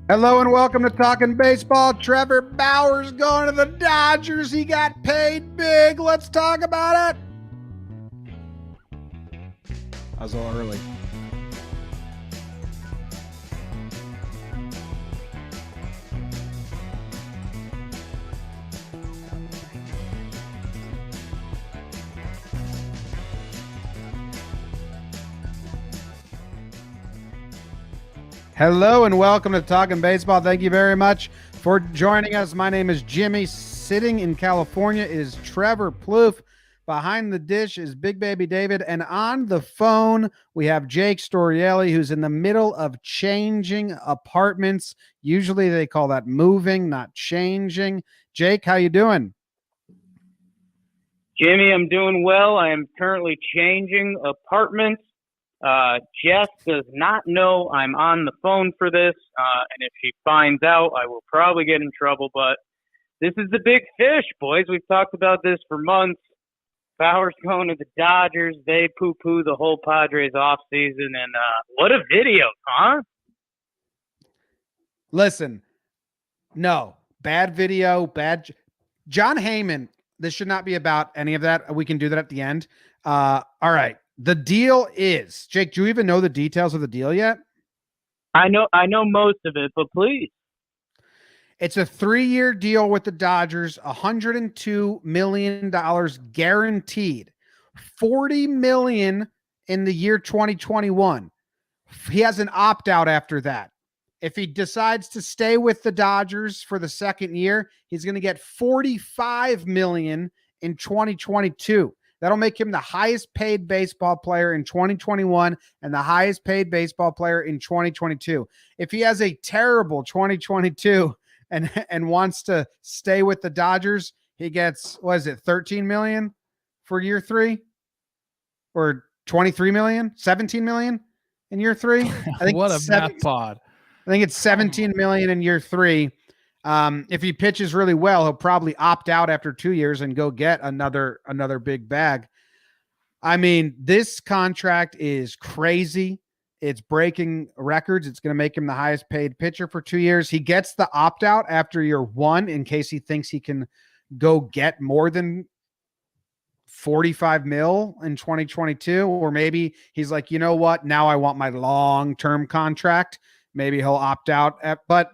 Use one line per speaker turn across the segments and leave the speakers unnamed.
Hello and welcome to Talkin' Baseball. Trevor Bauer's going to the Dodgers. He got paid big. Let's talk about it. I was a little early. Hello and welcome to Talkin' Baseball. Thank you very much for joining us. My name is Jimmy. Sitting in California is Trevor Plouffe. Behind the dish is Big Baby David. And on the phone, we have Jake Storielli, who's in the middle of changing apartments. Usually they call that moving, not changing. Jake, how you doing?
Jimmy, I'm doing well. I am currently changing apartments. Jess does not know I'm on the phone for this, and if she finds out, I will probably get in trouble, but this is the big fish, boys. We've talked about this for months. Bauer's going to the Dodgers. They poo-poo the whole Padres offseason, and what a video, huh?
Listen, no, bad video, bad. John Heyman, this should not be about any of that. We can do that at the end. All right. The deal is, Jake, do you even know the details of the deal yet?
I know most of it, but please.
It's a 3-year deal with the Dodgers, $102 million guaranteed, $40 million in the year 2021. He has an opt-out after that. If he decides to stay with the Dodgers for the second year, he's going to get $45 million in 2022. That'll make him the highest paid baseball player in 2021 and the highest paid baseball player in 2022. If he has a terrible 2022 and wants to stay with the Dodgers, he gets, what is it, $13 million for year 3? Or $23 million? $17 million in year 3? I think
what a math pod.
I think it's $17 million in year 3. If he pitches really well, he'll probably opt out after 2 years and go get another big bag. I mean, this contract is crazy. It's breaking records. It's going to make him the highest paid pitcher for 2 years. He gets the opt out after year 1 in case he thinks he can go get more than 45 mil in 2022. Or maybe he's like, you know what? Now I want my long-term contract. Maybe he'll opt out. But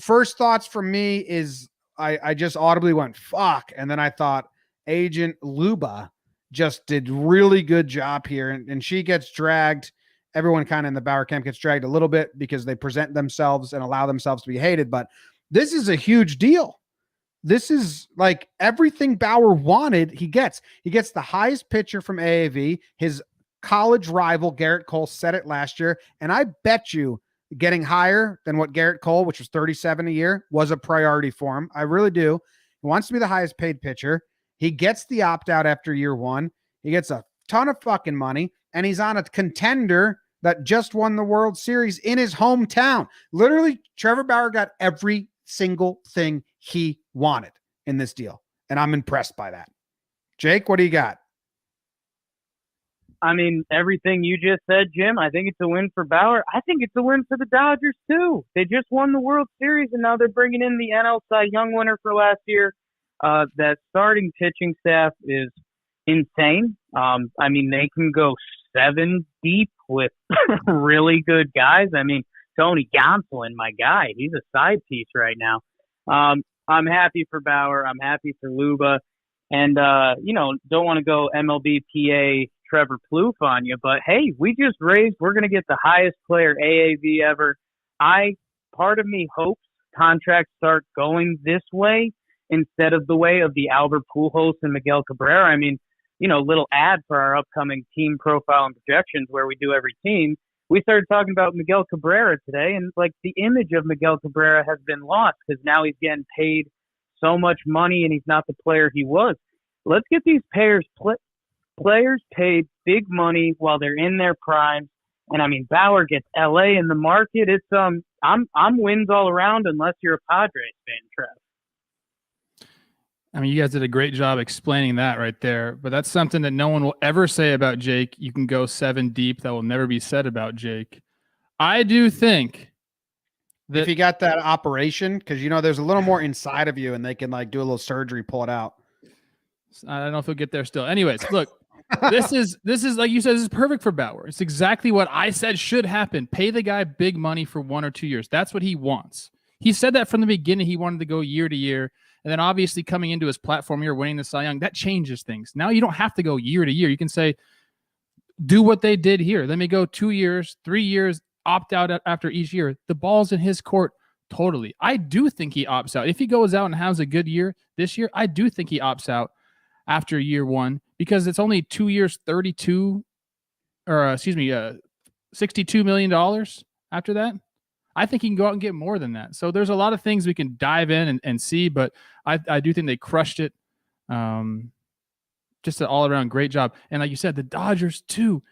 first thoughts from me is I just audibly went, fuck. And then I thought Agent Luba just did really good job here. And she gets dragged. Everyone kind of in the Bauer camp gets dragged a little bit because they present themselves and allow themselves to be hated. But this is a huge deal. This is like everything Bauer wanted. He gets the highest pitcher from AAV. His college rival, Garrett Cole, said it last year. And I bet you getting higher than what Garrett Cole, which was 37 a year, was a priority for him. I really do. He wants to be the highest paid pitcher. He gets the opt-out after year 1. He gets a ton of fucking money, and he's on a contender that just won the World Series in his hometown. Literally, Trevor Bauer got every single thing he wanted in this deal, and I'm impressed by that. Jake, what do you got?
I mean, everything you just said, Jim, I think it's a win for Bauer. I think it's a win for the Dodgers, too. They just won the World Series, and now they're bringing in the NL Cy Young winner for last year. That starting pitching staff is insane. I mean, they can go 7 deep with really good guys. I mean, Tony Gonsolin, my guy, he's a side piece right now. I'm happy for Bauer. I'm happy for Luba. And, don't want to go MLB PA Trevor Plouffe on you, but hey, we're going to get the highest player AAV ever. Part of me hopes contracts start going this way instead of the way of the Albert Pujols and Miguel Cabrera. I mean, little ad for our upcoming team profile and projections where we do every team. We started talking about Miguel Cabrera today, and like the image of Miguel Cabrera has been lost because now he's getting paid so much money and he's not the player he was. Let's get these players paid big money while they're in their prime. And I mean, Bauer gets LA in the market. It's I'm wins all around unless you're a Padres fan, Trev.
I mean, you guys did a great job explaining that right there, but that's something that no one will ever say about Jake. You can go 7 deep. That will never be said about Jake. I do think
If you got that operation, because there's a little more inside of you, and they can like do a little surgery, pull it out.
I don't know if he'll get there still. Anyways, look, this is like you said, this is perfect for Bauer. It's exactly what I said should happen. Pay the guy big money for 1 or 2 years. That's what he wants. He said that from the beginning. He wanted to go year to year. And then obviously coming into his platform here, winning the Cy Young, that changes things. Now you don't have to go year to year. You can say, do what they did here. Let me go 2 years, 3 years, opt out after each year. The ball's in his court totally. I do think he opts out. If he goes out and has a good year this year, I do think he opts out after year one, because it's only 2 years, $62 million after that. I think he can go out and get more than that. So there's a lot of things we can dive in and see, but I do think they crushed it. Just an all-around great job. And like you said, the Dodgers too,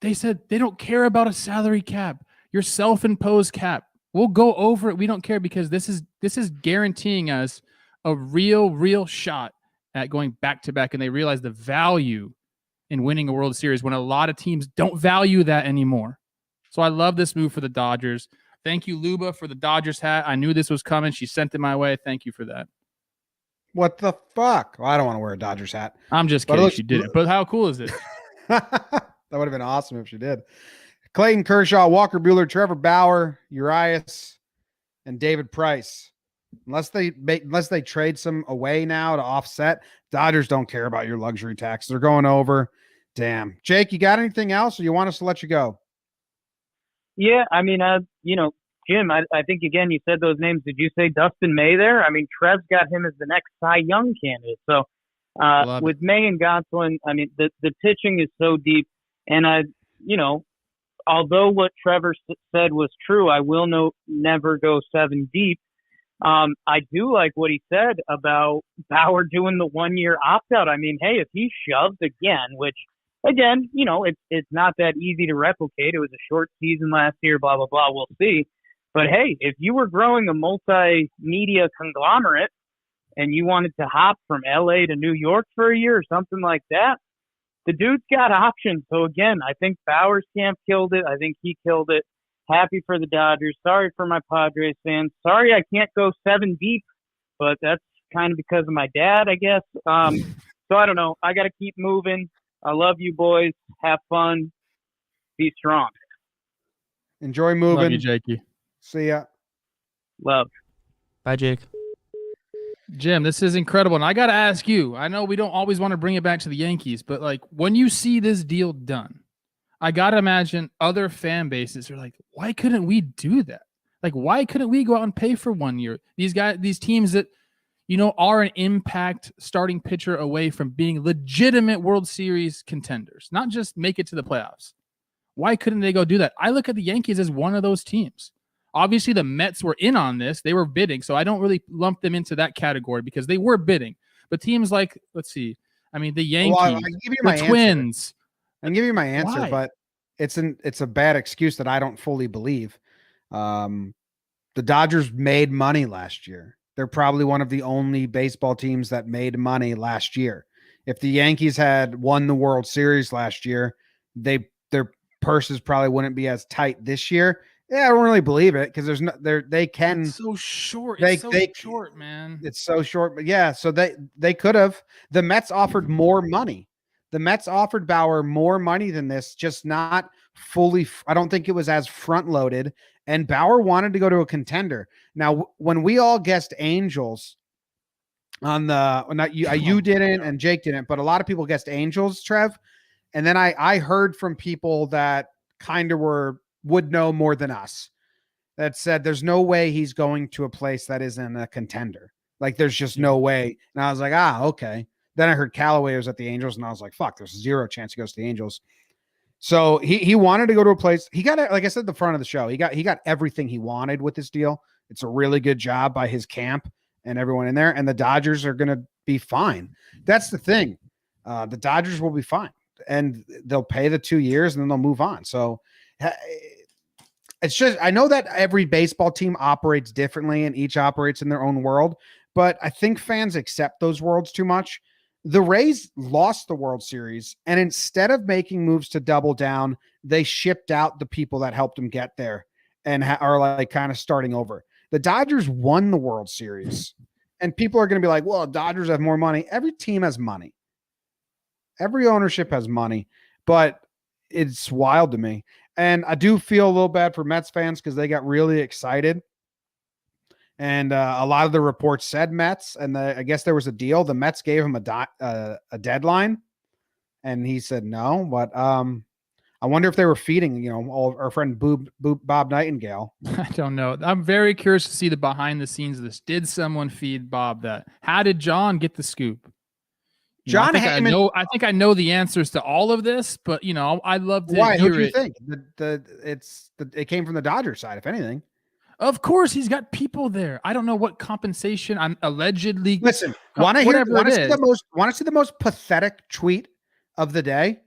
they said they don't care about a salary cap, your self-imposed cap. We'll go over it. We don't care, because this is guaranteeing us a real shot at going back-to-back. And they realize the value in winning a World Series when a lot of teams don't value that anymore. So I love this move for the Dodgers. Thank you, Luba, for the Dodgers hat. I knew this was coming. She sent it my way. Thank you for that.
What the fuck? Well, I don't want to wear a Dodgers hat.
I'm just kidding. She didn't. But how cool is this?
That would have been awesome if she did. Clayton Kershaw, Walker Buehler, Trevor Bauer, Urias, and David Price. Unless they trade some away now to offset, Dodgers don't care about your luxury tax. They're going over. Damn. Jake, you got anything else, or you want us to let you go?
Yeah, I mean, Jim, I think, again, you said those names. Did you say Dustin May there? I mean, Trev's got him as the next Cy Young candidate. So with May and Gonsolin, I mean, the pitching is so deep. And, although what Trevor said was true, I will never go 7 deep. I do like what he said about Bauer doing the 1 year opt-out. I mean, hey, if he shoves again, which, again, it's not that easy to replicate. It was a short season last year, blah, blah, blah. We'll see. But, hey, if you were growing a multimedia conglomerate and you wanted to hop from L.A. to New York for a year or something like that, the dude's got options. So, again, I think Bauer's camp killed it. I think he killed it. Happy for the Dodgers. Sorry for my Padres fans. Sorry I can't go 7 deep, but that's kind of because of my dad, I guess. So, I don't know. I got to keep moving. I love you boys. Have fun. Be strong.
Enjoy moving.
Love you, Jakey.
See ya.
Love.
Bye, Jake.
Jim, this is incredible. And I got to ask you, I know we don't always want to bring it back to the Yankees, but like when you see this deal done, I got to imagine other fan bases are like, why couldn't we do that? Like, why couldn't we go out and pay for 1 year? These teams that, are an impact starting pitcher away from being legitimate World Series contenders, not just make it to the playoffs. Why couldn't they go do that? I look at the Yankees as one of those teams. Obviously, the Mets were in on this. They were bidding, so I don't really lump them into that category because they were bidding. But teams like, let's see, I mean, the Yankees, the Twins.
I can give you my answer,
Why?
but it's a bad excuse that I don't fully believe. The Dodgers made money last year. They're probably one of the only baseball teams that made money last year. If the Yankees had won the World Series last year, their purses probably wouldn't be as tight this year. Yeah, I don't really believe it because they can.
It's so short. It's so short, man.
It's so short, but yeah. So they could have. The Mets offered more money. The Mets offered Bauer more money than this, just not fully. I don't think it was as front loaded. And Bauer wanted to go to a contender. Now, when we all guessed Angels on you didn't and Jake didn't, but a lot of people guessed Angels, Trev. And then I heard from people that kind of would know more than us that said there's no way he's going to a place that isn't a contender. Like there's just no way. And I was like, okay. Then I heard Callaway was at the Angels and I was like, fuck, there's 0 chance he goes to the Angels. So he wanted to go to a place. He got it. Like I said, the front of the show, he got everything he wanted with this deal. It's a really good job by his camp and everyone in there. And the Dodgers are going to be fine. That's the thing. The Dodgers will be fine and they'll pay the 2 years and then they'll move on. So it's just, I know that every baseball team operates differently and each operates in their own world, but I think fans accept those worlds too much. The Rays lost the World Series, and instead of making moves to double down, they shipped out the people that helped them get there. and are like kind of starting over. The Dodgers won the World Series, and people are going to be like, well, Dodgers have more money. Every team has money. Every ownership has money, but it's wild to me. And I do feel a little bad for Mets fans because they got really excited. And a lot of the reports said Mets, and I guess there was a deal. The Mets gave him a deadline, and he said no. But I wonder if they were feeding, all our friend Bob Nightingale.
I don't know. I'm very curious to see the behind the scenes of this. Did someone feed Bob that? How did John get the scoop?
John Heyman.
I think I know the answers to all of this, but I'd love to
Why?
hear
Who do you
it.
think? It came from the Dodgers side, if anything.
Of course, he's got people there. I don't know what compensation I'm allegedly.
Listen, want to see the most pathetic tweet of the day?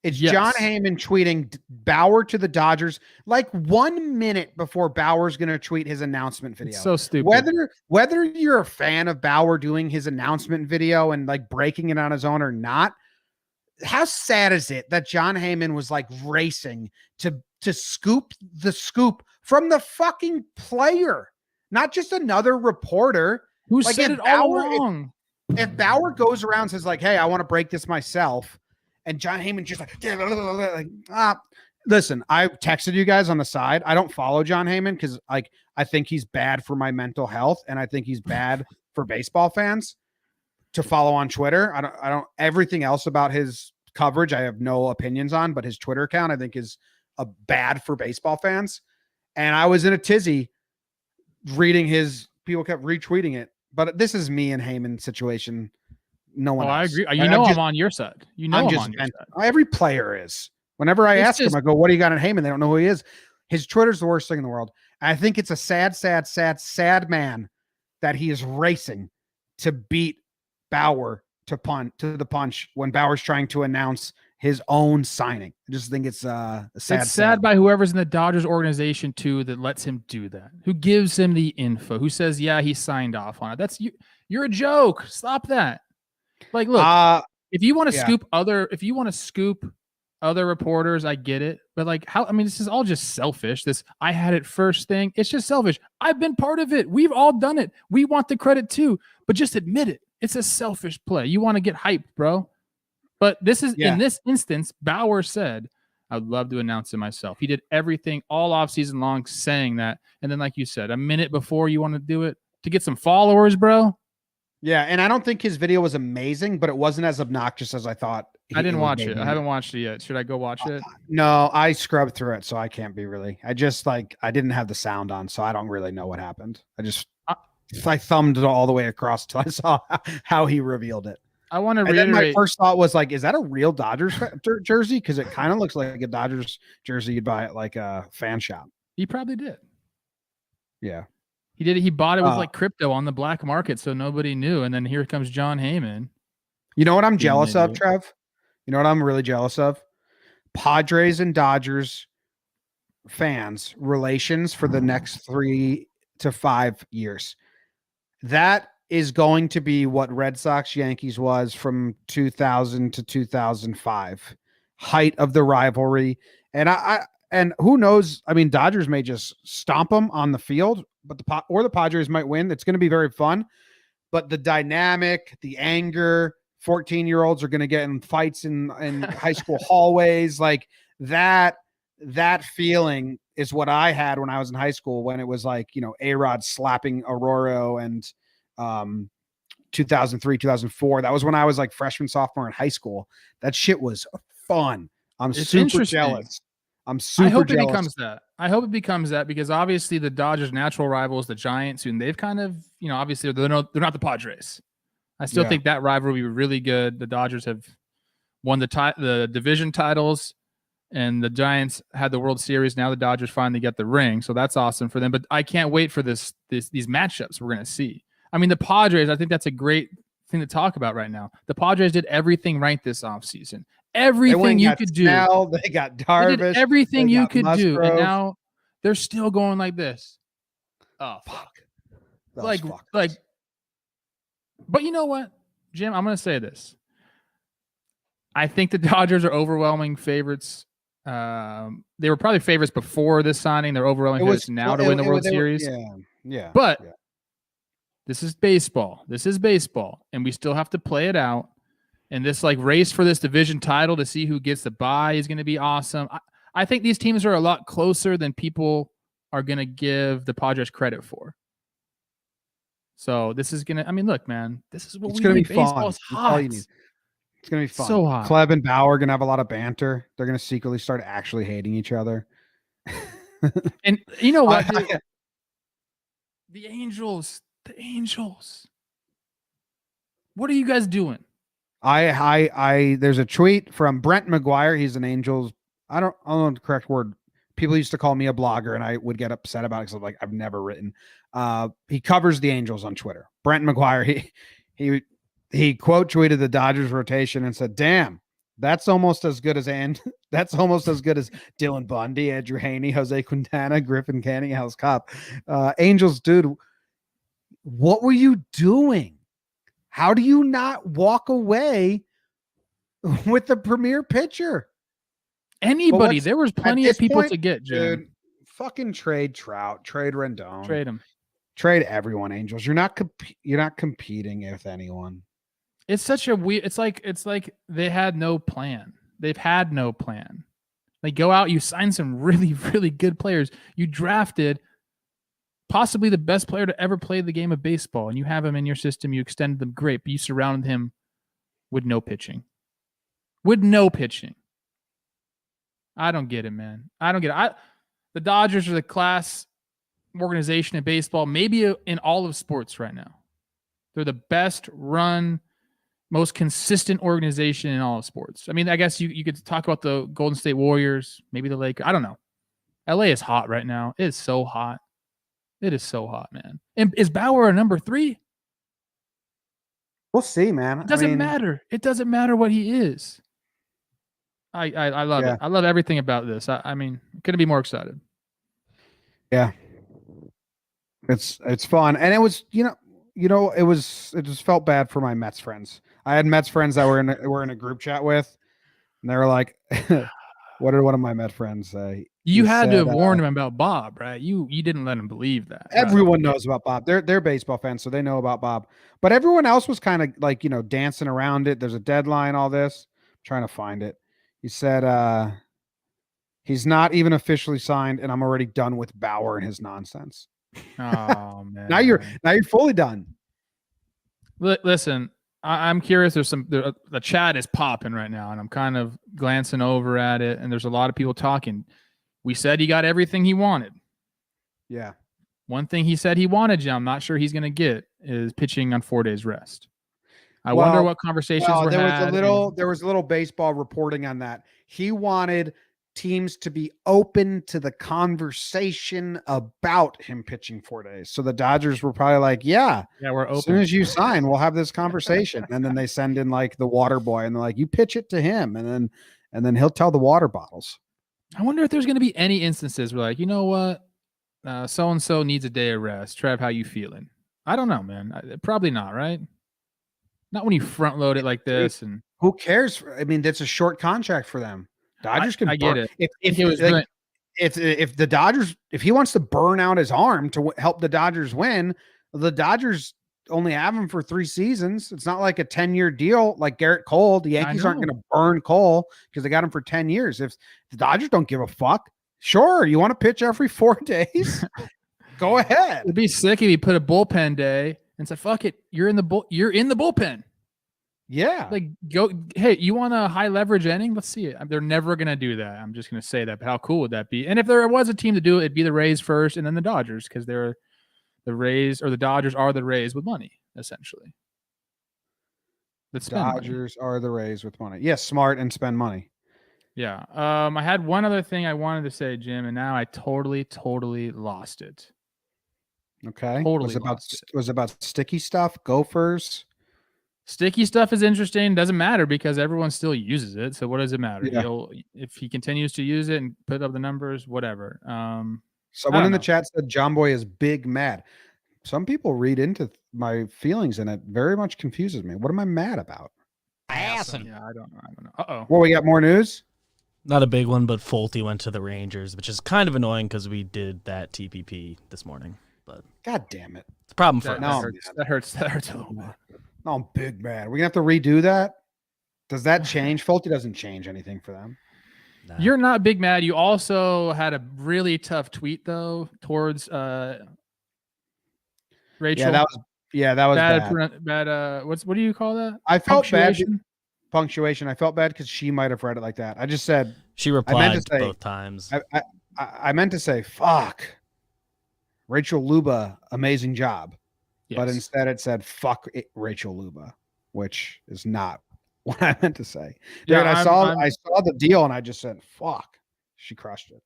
It's John Heyman tweeting Bauer to the Dodgers like 1 minute before Bauer's going to tweet his announcement video.
It's so stupid.
Whether you're a fan of Bauer doing his announcement video and like breaking it on his own or not, how sad is it that John Heyman was like racing to scoop the scoop from the fucking player, not just another reporter
who said it all along.
If Bauer goes around and says like, hey, I want to break this myself, and John Heyman just listen, I texted you guys on the side. I don't follow John Heyman because like I think he's bad for my mental health, and I think he's bad for baseball fans to follow on Twitter. I don't everything else about his coverage I have no opinions on, but his Twitter account I think is bad for baseball fans. And I was in a tizzy reading people kept retweeting it. But this is me and Heyman situation. No one else.
I agree. I'm on your side. I'm on your side.
Every player is. Whenever I ask him, I go, what do you got in Heyman? They don't know who he is. His Twitter's the worst thing in the world. And I think it's a sad man that he is racing to beat Bauer to the punch when Bauer's trying to announce his own signing. I just think it's sad.
It's sad by whoever's in the Dodgers organization too that lets him do that. Who gives him the info? Who says, yeah, he signed off on it? That's you. You're a joke. Stop that. Like, look, if you want to scoop other reporters, I get it. But like, this is all just selfish. This I had it first thing. It's just selfish. I've been part of it. We've all done it. We want the credit too, but just admit it. It's a selfish play. You want to get hyped, bro. But this is in this instance, Bauer said, I'd love to announce it myself. He did everything all offseason long saying that. And then, like you said, a minute before you want to do it to get some followers, bro.
Yeah. And I don't think his video was amazing, but it wasn't as obnoxious as I thought.
I didn't watch it. I haven't watched it yet. Should I go watch it?
No, I scrubbed through it. So I can't be really, I didn't have the sound on. So I don't really know what happened. I thumbed it all the way across till I saw how he revealed it.
I want to reiterate.
My first thought was like, is that a real Dodgers jersey? Because it kind of looks like a Dodgers jersey you'd buy at like a fan shop.
He probably did.
Yeah,
he did. He bought it with like crypto on the black market, so nobody knew. And then here comes John Heyman.
You know what I'm jealous of, Trev? You know what I'm really jealous of? Padres and Dodgers fans relations for the next 3 to 5 years. That is going to be what Red Sox Yankees was from 2000 to 2005, height of the rivalry. And who knows? I mean, Dodgers may just stomp them on the field, but the Padres might win. It's going to be very fun, but the dynamic, the anger, 14-year-olds are going to get in fights in high school hallways. Like that feeling is what I had when I was in high school, when it was like, A-Rod slapping Aurora and 2003, 2004. That was when I was like freshman, sophomore in high school. That shit was fun. It's super jealous. I'm super jealous.
I hope it becomes that because obviously the Dodgers' natural rivals, the Giants, and they've kind of, obviously they're not the Padres. I still think that rivalry will be really good. The Dodgers have won the division titles, and the Giants had the World Series. Now the Dodgers finally get the ring, so that's awesome for them. But I can't wait for these matchups we're going to see. I mean, the Padres, I think that's a great thing to talk about right now. The Padres did everything right this offseason. Everything you could do.
They got Darvish.
They did everything you could do, and now they're still going like this. Oh, fuck. But you know what, Jim? I'm going to say this. I think the Dodgers are overwhelming favorites They were probably favorites before this signing. They're overwhelming favorites now to win the World Series. But this is baseball. This is baseball, and we still have to play it out. And this like race for this division title to see who gets the bye is going to be awesome. I think these teams are a lot closer than people are going to give the Padres credit for. So this is going to, I mean, look, man, this is what
it's
we
going to
need.
be fun.
Baseball's
That's all
hot.
you need. It's going to be fun.
So hot.
Kleb and Bauer are going to have a lot of banter. They're going to secretly start actually hating each other.
And you know what? The Angels. What are you guys doing?
There's a tweet from Brent McGuire. He's an Angels. I don't know the correct word. People used to call me a blogger, and I would get upset about it because I'm like, I've never written. He covers the Angels on Twitter. Brent McGuire. He quote tweeted the Dodgers rotation and said, "Damn, that's almost as good as Dylan Bundy, Andrew Haney, Jose Quintana, Griffin Canning, Cobb. Angels, dude, what were you doing? How do you not walk away with the premier pitcher?
Anybody. There was plenty of people to get, Jim.
Dude, fucking trade Trout, trade Rendon.
Trade him.
Trade everyone, Angels. You're not competing with anyone.
It's such a weird, it's like they had no plan. They've had no plan. They go out, you sign some really, really good players. You drafted possibly the best player to ever play the game of baseball, and you have him in your system. You extended them, great, but you surrounded him with no pitching. I don't get it, man. I don't get it. The Dodgers are the class organization in baseball, maybe in all of sports right now. They're the best run, most consistent organization in all of sports. I mean, I guess you could talk about the Golden State Warriors, maybe the Lakers. I don't know. LA is hot right now. It is so hot. It is so hot, man. And is Bauer a number 3?
We'll see, man.
It doesn't matter. It doesn't matter what he is. I love it. I love everything about this. I mean, couldn't be more excited.
Yeah. It's fun. And it was, it just felt bad for my Mets friends. I had Mets friends that were in a group chat with, and they were like, what did one of my Mets friends say?
You had to have warned him about Bob, right? You didn't let him believe that.
Everyone knows about Bob. They're baseball fans, so they know about Bob. But everyone else was kind of like, dancing around it. There's a deadline, all this. I'm trying to find it. He said he's not even officially signed, and I'm already done with Bauer and his nonsense.
Oh man!
now you're fully done.
Listen, I'm curious. The chat is popping right now, and I'm kind of glancing over at it, and there's a lot of people talking. We said he got everything he wanted.
Yeah.
One thing he said he wanted, Jim, I'm not sure he's going to get, is pitching on 4 days rest. I wonder what conversations were had.
There was a little baseball reporting on that. He wanted teams to be open to the conversation about him pitching 4 days. So the Dodgers were probably like, yeah,
we're open.
As soon as you sign, we'll have this conversation. And then they send in like the water boy, and they're like, you pitch it to him, and then he'll tell the water bottles.
I wonder if there's going to be any instances where, like, you know what, so and so needs a day of rest. Trev, how you feeling? I don't know, man. Probably not, right? Not when you front load it like this. And
who cares? I mean, that's a short contract for them. Dodgers can.
I get it.
If the Dodgers, if he wants to burn out his arm to help the Dodgers win, the Dodgers only have him for 3 seasons. It's not like a 10-year deal like Garrett Cole. The Yankees aren't going to burn Cole because they got him for 10 years. If the Dodgers don't give a fuck, sure, you want to pitch every 4 days? Go ahead.
It'd be sick if he put a bullpen day and said, fuck it, you're in the bullpen.
Yeah.
Like, go, hey, you want a high leverage inning? Let's see it. They're never going to do that. I'm just going to say that. But how cool would that be? And if there was a team to do it, it'd be the Rays first and then the Dodgers, because they're the Rays, or the Dodgers are the Rays with money, essentially.
The Dodgers are the Rays with money. Yes, smart and spend money.
Yeah. I had one other thing I wanted to say, Jim, and now I totally lost it.
Okay. Was it about sticky stuff? Gophers?
Sticky stuff is interesting. Doesn't matter because everyone still uses it. So what does it matter? Yeah. If he continues to use it and put up the numbers, whatever.
Someone in the chat said Jomboy is big mad. Some people read into my feelings, and it very much confuses me. What am I mad about?
Yeah, I don't know. Uh-oh.
Well, we got more news?
Not a big one, but Folty went to the Rangers, which is kind of annoying because we did that TPP this morning. But
God damn it.
it's a problem for
That,
us.
No.
that hurts a little bit.
No, I'm big man. We're gonna have to redo that. Does that change? Faulty doesn't change anything for them.
Nah.
You're not big mad. You also had a really tough tweet though towards Rachel.
That was bad.
Bad. What do you call that?
I felt
Punctuation?
bad. Punctuation. I felt bad because she might have read it like that. I just said
She replied
say-
both times.
I meant to say fuck. Rachel Luba, amazing job.
Yes.
But instead it said fuck it, Rachel Luba, which is not what I meant to say. Dude,
Yeah,
I saw the deal and I just said fuck. She crushed it.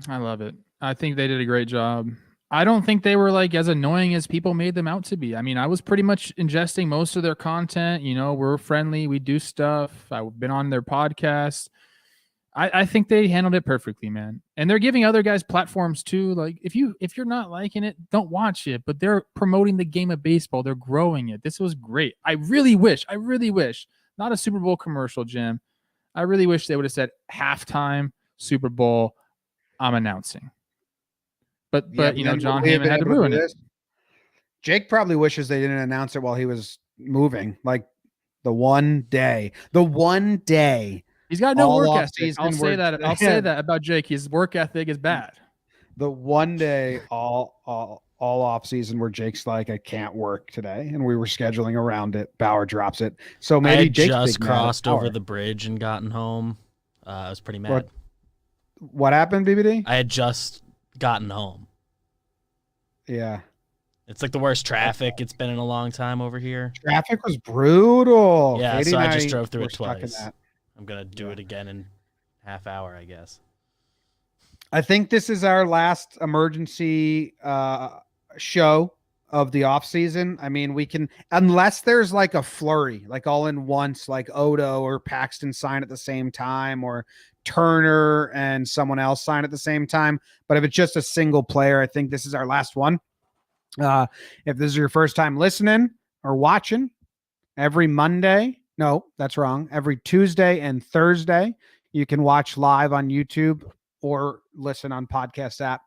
I love it. I think they did a great job. I don't think they were like as annoying as people made them out to be. I mean, I was pretty much ingesting most of their content. You know, we're friendly. We do stuff. I've been on their podcast. I think they handled it perfectly, man. And they're giving other guys platforms too. Like if you're not liking it, don't watch it. But they're promoting the game of baseball. They're growing it. This was great. I really wish, not a Super Bowl commercial, Jim. I really wish they would have said halftime Super Bowl. I'm announcing. But you know, John Heyman had to ruin it.
Jake probably wishes they didn't announce it while he was moving. Like the one day.
He's got no
all
work
off
ethic.
season
I'll say
we're-
that. I'll say that about Jake. His work ethic is bad.
The one day all off season where Jake's like, I can't work today, and we were scheduling around it. Bauer drops it. So
I
maybe
had
Jake's
just
big mad at
crossed over
Bauer.
the bridge and gotten home. I was pretty mad.
What happened, BBD?
I had just gotten home.
Yeah.
It's like the worst traffic it's been in a long time over here.
Traffic was brutal.
Yeah,
Katie
so
and
I just drove through
were
it
stuck in
twice.
that.
I'm going to do it again in half hour, I guess.
I think this is our last emergency show of the off season. I mean, we can, unless there's like a flurry, like all in once, like Odo or Paxton sign at the same time, or Turner and someone else sign at the same time. But if it's just a single player, I think this is our last one. If this is your first time listening or watching, every Monday, no, that's wrong. Every Tuesday and Thursday, you can watch live on YouTube or listen on podcast app.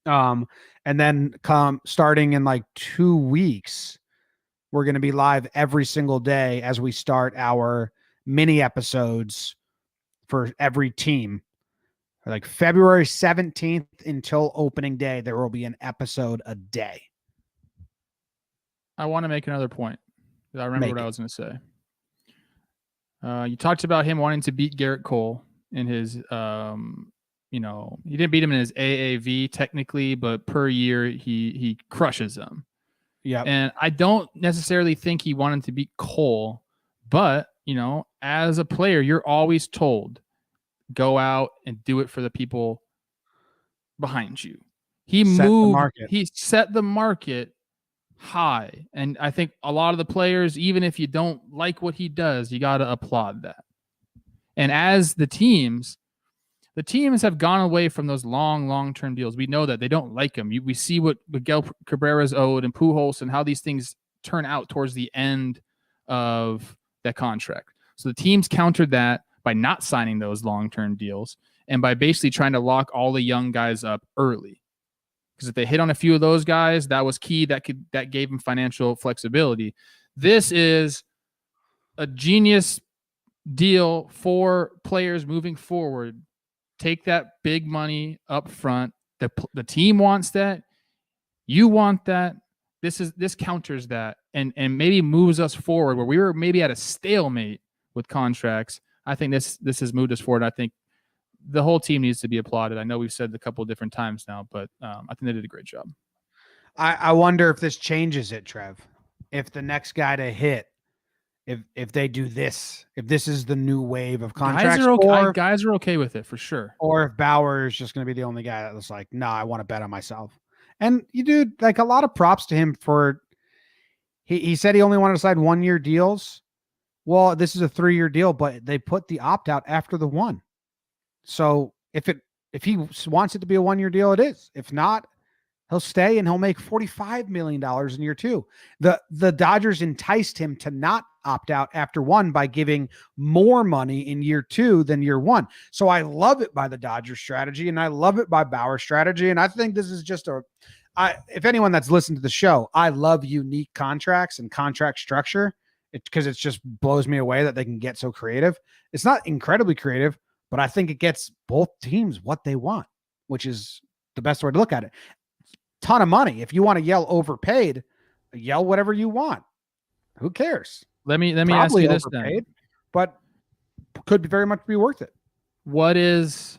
And then starting in like 2 weeks, we're going to be live every single day as we start our mini episodes for every team. Like February 17th until opening day, there will be an episode a day.
I want to make another point. I remember
Make
what
it.
I was going to say. You talked about him wanting to beat Garrett Cole in his, you know, he didn't beat him in his AAV technically, but per year he crushes them.
Yeah.
And I don't necessarily think he wanted to beat Cole, but you know, as a player, you're always told go out and do it for the people behind you. He
Set the
moved,
market.
he set the market high. And I think a lot of the players, even if you don't like what he does, you got to applaud that. And as the teams have gone away from those long-term deals. We know that they don't like them. We see what Miguel Cabrera's owed and Pujols and how these things turn out towards the end of that contract. So the teams countered that by not signing those long-term deals and by basically trying to lock all the young guys up early. Because if they hit on a few of those guys, that was key. That gave them financial flexibility. This is a genius deal for players moving forward. Take that big money up front. The team wants that. You want that. This counters that and maybe moves us forward where we were maybe at a stalemate with contracts. I think this has moved us forward. I think the whole team needs to be applauded. I know we've said it a couple of different times now, but I think they did a great job.
I wonder if this changes it, Trev. If the next guy to hit, if they do this, if this is the new wave of contracts,
Guys are okay with it for sure.
Or if Bauer is just going to be the only guy that was like, no, I want to bet on myself. And you do like a lot of props to him for. He said he only wanted to sign 1 year deals. Well, this is a 3-year deal, but they put the opt out after the one. So if he wants it to be a 1 year deal, it is. If not, he'll stay and he'll make $45 million in year 2. The Dodgers enticed him to not opt out after one by giving more money in year 2 than year 1. So I love it by the Dodgers strategy, and I love it by Bauer's strategy. And I think this is just if anyone that's listened to the show, I love unique contracts and contract structure because it just blows me away that they can get so creative. It's not incredibly creative, but I think it gets both teams what they want, which is the best way to look at it. Ton of money. If you want to yell overpaid, yell whatever you want. Who cares?
Let me ask you this then.
But could very much be worth it.
What is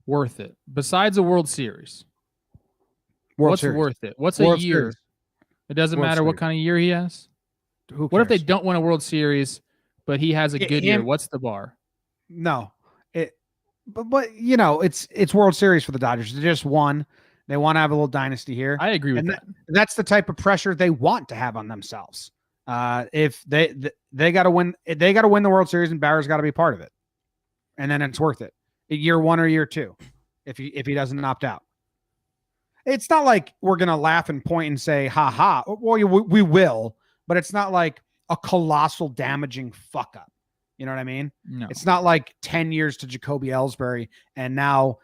worth it besides a World Series? What's worth it? What's a year? Series. It doesn't matter what kind of year he has. What if they don't win a World Series, but he has a good year? What's the bar?
No, but you know, it's World Series for the Dodgers. They just won. They want to have a little dynasty here.
I agree with that.
That's the type of pressure they want to have on themselves. If they got to win, they got to win the World Series, and Bauer's got to be part of it, and then it's worth it. Year 1 or year 2, if he doesn't opt out. It's not like we're gonna laugh and point and say, "Ha ha." Well, we will, but it's not like a colossal damaging fuck up. You know what I mean?
No.
It's not like 10 years to Jacoby Ellsbury and now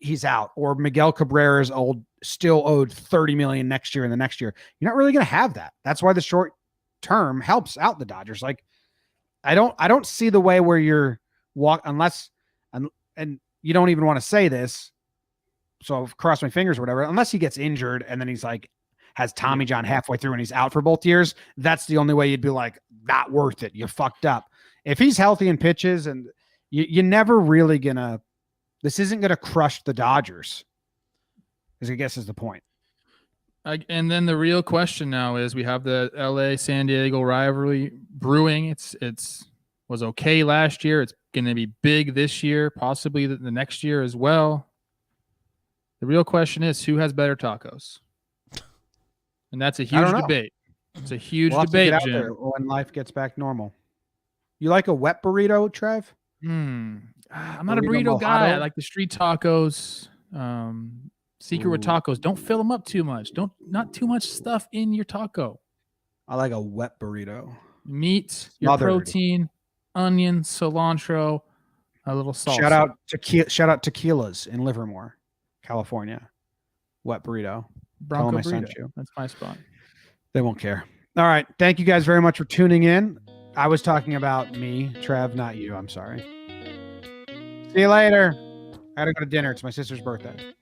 he's out, or Miguel Cabrera is still owed $30 million next year and the next year. You're not really going to have that. That's why the short term helps out the Dodgers. Like, I don't see the way where you're unless you don't even want to say this. So I've crossed my fingers or whatever, unless he gets injured and then he's like, has Tommy John halfway through and he's out for both years. That's the only way you'd be like, not worth it. You fucked up. If he's healthy and pitches, and you're never really this isn't going to crush the Dodgers, I guess is the point.
And then the real question now is, we have the LA San Diego rivalry brewing. It's was okay last year. It's going to be big this year, possibly the next year as well. The real question is, who has better tacos? And that's a huge debate. It's a huge debate, Jim.
When life gets back normal. You like a wet burrito, Trev?
I'm not a burrito guy. I like the street tacos. Secret with tacos. Don't fill them up too much. Not too much stuff in your taco.
I like a wet burrito.
Meat, your protein, onion, cilantro, a little salt.
Shout out Tequilas in Livermore, California. Wet burrito.
Bronco burrito. That's my spot.
They won't care. All right. Thank you guys very much for tuning in. I was talking about me, Trev, not you. I'm sorry. See you later. I gotta go to dinner. It's my sister's birthday.